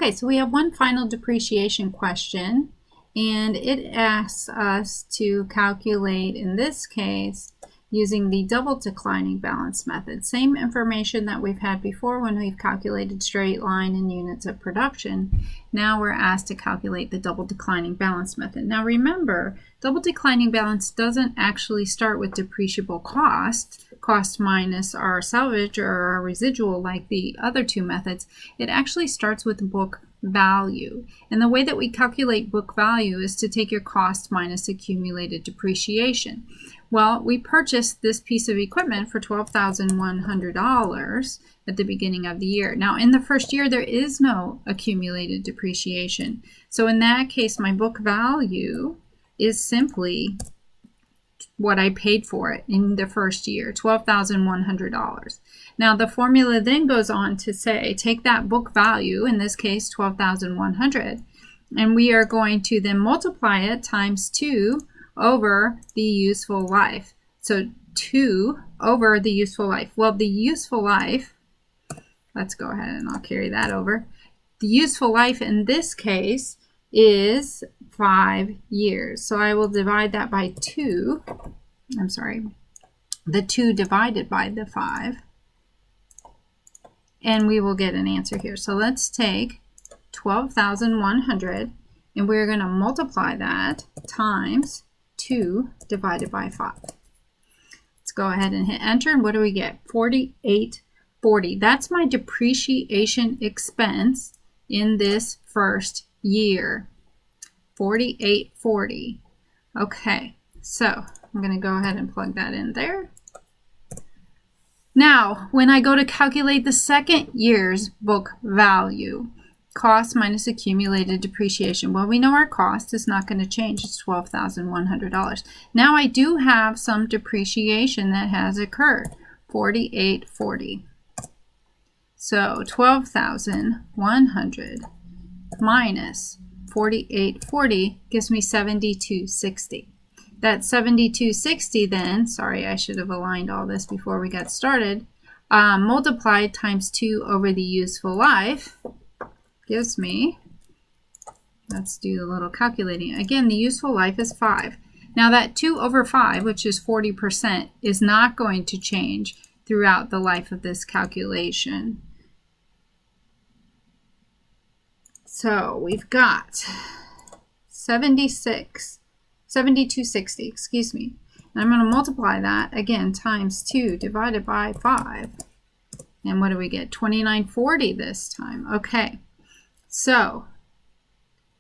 Okay, so we have one final depreciation question, and it asks us to calculate, in this case, using the double declining balance method. Same information that we've had before when we've calculated straight line and units of production. Now we're asked to calculate the double declining balance method. Now remember, double declining balance doesn't actually start with depreciable cost minus our salvage or our residual like the other two methods. It actually starts with book value. And the way that we calculate book value is to take your cost minus accumulated depreciation. Well, we purchased this piece of equipment for $12,100 at the beginning of the year. Now, in the first year, there is no accumulated depreciation. So in that case, my book value is simply what I paid for it in the first year, $12,100. Now, the formula then goes on to say, take that book value, in this case, $12,100, and we are going to then multiply it times 2 over the useful life. So 2 over the useful life. Well, the useful life, let's go ahead and I'll carry that over. The useful life in this case is 5 years. So I will divide that by 2. I'm sorry, the 2 divided by the 5. And we will get an answer here. So let's take 12,100 and we're going to multiply that times 2 divided by 5. Let's go ahead and hit enter, and what do we get? 4840. That's my depreciation expense in this first year. 4840. Okay, so I'm going to go ahead and plug that in there. Now, when I go to calculate the second year's book value, cost minus accumulated depreciation. Well, we know our cost is not going to change. It's $12,100. Now I do have some depreciation that has occurred. 4840. So 12,100 minus 4840 gives me 7260. That 7260 then, sorry, I should have aligned all this before we got started, multiplied times 2 over the useful life gives me, let's do a little calculating. Again, the useful life is 5. Now that 2 over 5, which is 40%, is not going to change throughout the life of this calculation. So we've got 7260, excuse me. And I'm going to multiply that again times 2 divided by 5. And what do we get? 2940 this time. Okay. So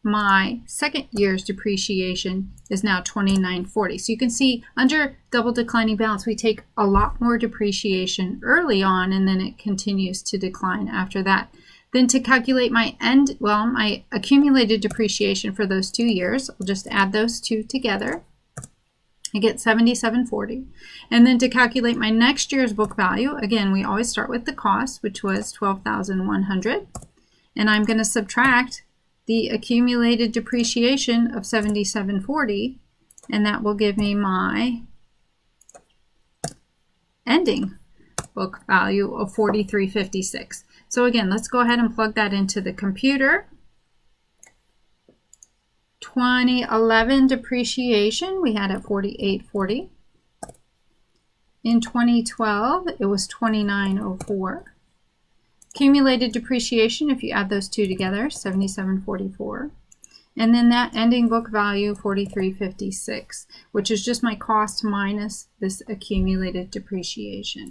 my second year's depreciation is now 2940. So you can see under double declining balance, we take a lot more depreciation early on, and then it continues to decline after that. Then to calculate my my accumulated depreciation for those 2 years, I'll just add those two together. I get 7740. And then to calculate my next year's book value, again, we always start with the cost, which was 12,100. And I'm going to subtract the accumulated depreciation of 7740, and that will give me my ending book value of 4356. So again, let's go ahead and plug that into the computer. 2011 depreciation we had at 4840. In 2012 it was 2904. Accumulated depreciation, if you add those two together, 7744. And then that ending book value, 4356, which is just my cost minus this accumulated depreciation.